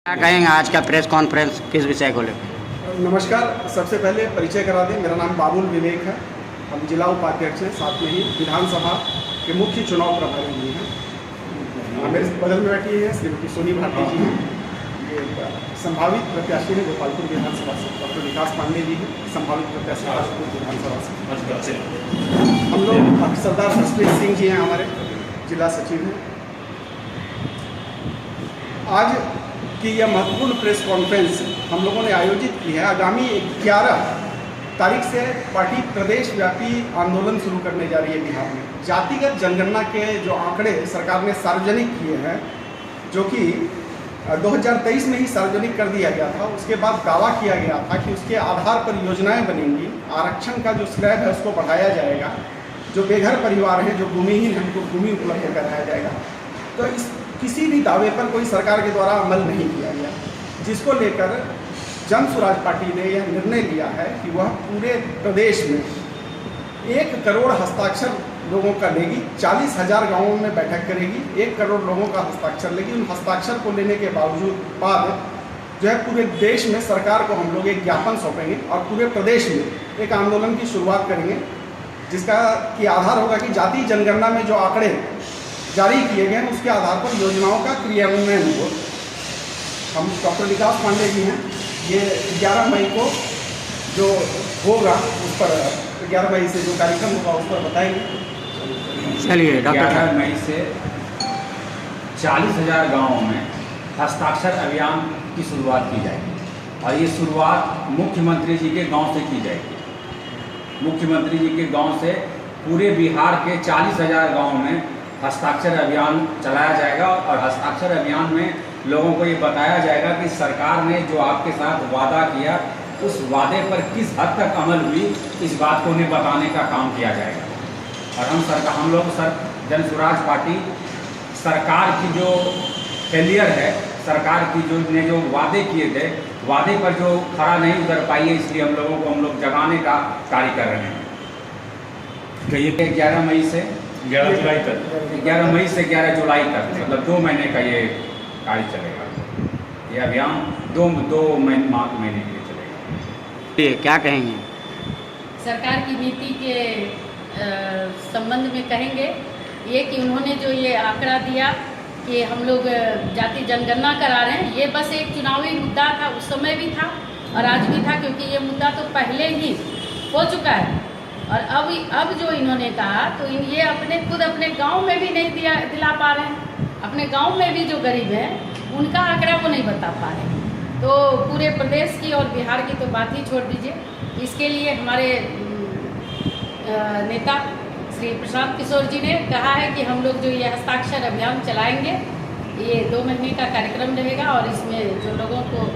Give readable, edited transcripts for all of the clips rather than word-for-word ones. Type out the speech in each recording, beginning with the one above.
क्या कहेंगे आज का प्रेस कॉन्फ्रेंस किस विषय को लेकर? नमस्कार। सबसे पहले परिचय करा दें, मेरा नाम बाबुल विवेक है। हम जिला उपाध्यक्ष हैं, साथ में ही विधानसभा के मुख्य चुनाव प्रभारी भी हैं। मेरे बगल में बैठी है श्रीमती सोनी भारती जी हैं, ये संभावित प्रत्याशी हैं गोपालपुर विधानसभा से। डॉक्टर विकास पांडे जी हैं, संभावित प्रत्याशी राजपुर विधानसभा से। हम लोग सरदार जसप्रीत सिंह जी हैं, हमारे जिला सचिव हैं। आज कि यह महत्वपूर्ण प्रेस कॉन्फ्रेंस हम लोगों ने आयोजित की है। आगामी 11 तारीख से पार्टी प्रदेश व्यापी आंदोलन शुरू करने जा रही है बिहार में। जातिगत जनगणना के जो आंकड़े सरकार ने सार्वजनिक किए हैं, जो कि 2023 में ही सार्वजनिक कर दिया गया था, उसके बाद दावा किया गया था कि उसके आधार पर योजनाएं बनेंगी। आरक्षण का जो स्लैब है उसको बढ़ाया जाएगा, जो बेघर परिवार हैं, जो भूमिहीन हैं, उनको भूमि उपलब्ध कराया जाएगा। तो इस किसी भी दावे पर कोई सरकार के द्वारा अमल नहीं किया गया, जिसको लेकर जन स्वराज पार्टी ने यह निर्णय लिया है कि वह पूरे प्रदेश में 1 करोड़ हस्ताक्षर लोगों का लेगी। 40,000 गाँवों में बैठक करेगी, 1 करोड़ लोगों का हस्ताक्षर लेगी। उन हस्ताक्षर को लेने के बाद जो है पूरे देश में सरकार को हम लोग एक ज्ञापन सौंपेंगे और पूरे प्रदेश में एक आंदोलन की शुरुआत करेंगे, जिसका कि आधार होगा कि जाति जनगणना में जो आंकड़े जारी किए गए हैं उसके आधार पर योजनाओं का क्रियान्वयन हो। हम डॉक्टर विकास पांडे जी हैं, ये 11 मई को जो होगा उस पर 11 मई से जो कार्यक्रम होगा उस पर बताएंगे। चलिए डॉक्टर 11 मई से 40,000 गाँवों में हस्ताक्षर अभियान की शुरुआत की जाएगी और ये शुरुआत मुख्यमंत्री जी के गांव से की जाएगी। मुख्यमंत्री जी के गांव से पूरे बिहार के 40,000 गाँव में हस्ताक्षर अभियान चलाया जाएगा और हस्ताक्षर अभियान में लोगों को ये बताया जाएगा कि सरकार ने जो आपके साथ वादा किया उस वादे पर किस हद तक अमल हुई, इस बात को उन्हें बताने का काम किया जाएगा। और हम लोग जन स्वराज पार्टी सरकार की जो फेलियर है, सरकार की जो वादे किए थे, वादे पर जो खरा नहीं उतर पाई है, इसलिए हम लोग जगाने का कार्य कर रहे हैं। तो ये 11 मई से 11 जुलाई तक 11 मई से 11 जुलाई तक मतलब 2 महीने का ये कार्य चलेगा। ये अभियान 2 महीने के लिए चलेगा। क्या कहेंगे? सरकार की नीति के संबंध में कहेंगे ये कि उन्होंने जो ये आंकड़ा दिया कि हम लोग जाति जनगणना करा रहे हैं, ये बस एक चुनावी मुद्दा था, उस समय भी था और आज भी था, क्योंकि ये मुद्दा तो पहले ही हो चुका है। और अब जो इन्होंने कहा तो ये खुद अपने गांव में भी नहीं दिला पा रहे हैं। अपने गांव में भी जो गरीब हैं उनका आंकड़ा वो नहीं बता पा रहे हैं। तो पूरे प्रदेश की और बिहार की तो बात ही छोड़ दीजिए। इसके लिए हमारे नेता श्री प्रशांत किशोर जी ने कहा है कि हम लोग जो ये हस्ताक्षर अभियान चलाएंगे, ये 2 महीने का कार्यक्रम रहेगा और इसमें जो लोगों को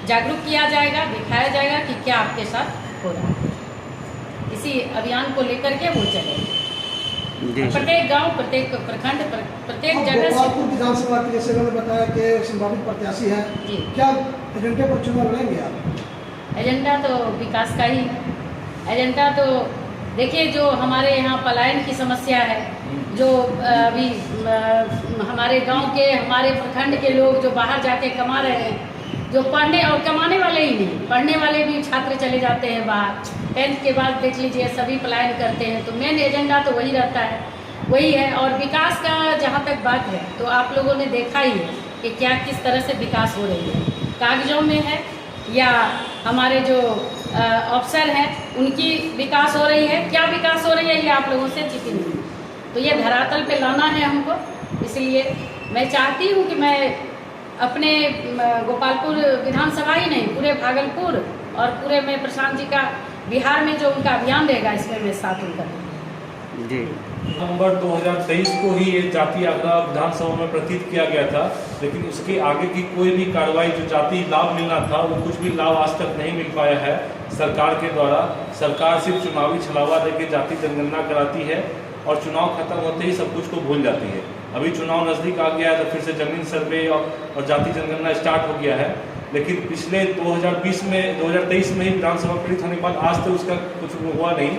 जागरूक किया जाएगा, दिखाया जाएगा कि क्या आपके साथ हो रहा है। इसी अभियान को लेकर के वो चलेंगे प्रत्येक गांव, प्रत्येक प्रखंड, प्रत्येक जगह से। विधानसभा के जैसे उन्होंने बताया कि संभावित प्रत्याशी हैं, क्या एजेंडे पर चुनाव लड़ेंगे आप? एजेंडा तो विकास का ही एजेंडा। तो देखिए, जो हमारे यहाँ पलायन की समस्या है, जो अभी हमारे गांव के, हमारे प्रखंड के लोग जो बाहर जाके कमा रहे हैं, जो पढ़ने और कमाने वाले ही नहीं, पढ़ने वाले भी छात्र चले जाते हैं बाहर। 10th के बाद देख लीजिए सभी पलायन करते हैं। तो मेन एजेंडा तो वही रहता है, वही है। और विकास का जहाँ तक बात है तो आप लोगों ने देखा ही है कि क्या किस तरह से विकास हो रही है, कागजों में है या हमारे जो अफसर हैं उनकी विकास हो रही है, क्या विकास हो रही है ये आप लोगों से छिपी नहीं। तो ये धरातल पे लाना है हमको। इसलिए मैं चाहती हूँ कि मैं अपने गोपालपुर विधानसभा ही नहीं, पूरे भागलपुर और पूरे में प्रशांत जी का बिहार में जो उनका अभियान रहेगा, इसमें मैं साथ उनका जी। नवंबर 2023 को ही ये जाति आंकड़ा विधानसभा में प्रतीत किया गया था, लेकिन उसके आगे की कोई भी कार्रवाई, जो जाति लाभ मिलना था वो कुछ भी लाभ आज तक नहीं मिल पाया है सरकार के द्वारा। सरकार सिर्फ चुनावी छलावा देकर जाति जनगणना कराती है और चुनाव खत्म होते ही सब कुछ को भूल जाती है। अभी चुनाव नज़दीक आ गया है तो फिर से जमीन सर्वे और जाति जनगणना स्टार्ट हो गया है। लेकिन पिछले 2023 में ही विधानसभा पारित होने के बाद आज तक उसका कुछ हुआ नहीं।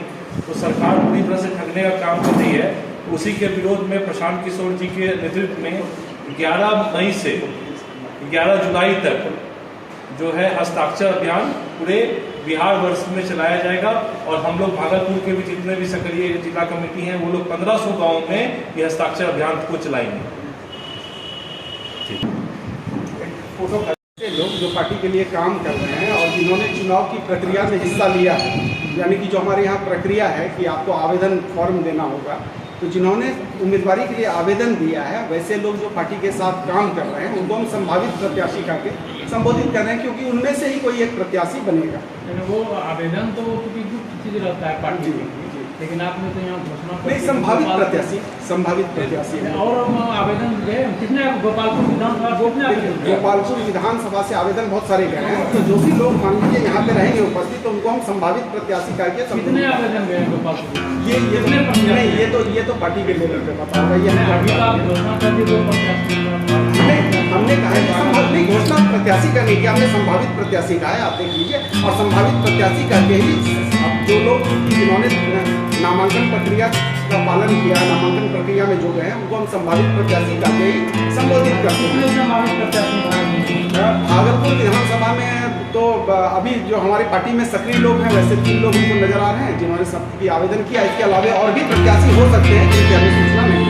तो सरकार पूरी तरह से ठगने का काम कर रही है। उसी के विरोध में प्रशांत किशोर जी के नेतृत्व में 11 मई से 11 जुलाई तक जो है हस्ताक्षर अभियान पूरे बिहार वर्ष में चलाया जाएगा। और हम लोग भागलपुर के भी जितने भी सक्रिय जिला कमेटी हैं वो लोग 1500 गाँव में ये हस्ताक्षर अभियान को चलाएंगे। फोटो खींचे लोग जो पार्टी के लिए काम कर रहे हैं और जिन्होंने चुनाव की प्रक्रिया में हिस्सा लिया है, यानी कि जो हमारे यहाँ प्रक्रिया है कि आपको आवेदन फॉर्म देना होगा, तो जिन्होंने उम्मीदवारी के लिए आवेदन दिया है वैसे लोग जो पार्टी के साथ काम कर रहे हैं उनको हम संभावित प्रत्याशी करके संबोधित कर रहे हैं, क्योंकि उनमें से ही कोई एक प्रत्याशी बनेगा। वो आवेदन तो किसी चीज रहता है पार्टी में, लेकिन आपने तो यहाँ घोषणा नहीं, संभावित प्रत्याशी है। और आवेदन कितने गोपालपुर विधानसभा से आवेदन बहुत सारे गए हैं, तो जो भी लोग मान लीजिए यहाँ पे रहेंगे उपस्थित तो उनको हम संभावित प्रत्याशी करके कितने आवेदन गए गोपालपुर? ये तो पार्टी के लेवल पे पता होगा। ये अभी तो आप घोषणा कर दिए, हमने कहा है संभावित नहीं, घोषणा प्रत्याशी का नहीं किया, हमने संभावित प्रत्याशी कहा है, आप देख लीजिए। और संभावित प्रत्याशी करके ही अब जो लोग जिन्होंने नामांकन प्रक्रिया का पालन किया, नामांकन प्रक्रिया में जो गए हैं उनको हम संभावित प्रत्याशी करके ही संबोधित करते हैं। भागलपुर विधानसभा में तो अभी जो हमारी पार्टी में सक्रिय लोग हैं वैसे 3 लोग हमको नजर आ रहे हैं जिन्होंने सबकी आवेदन किया। इसके अलावा और भी प्रत्याशी हो सकते हैं जिनकी हमें सूचना नहीं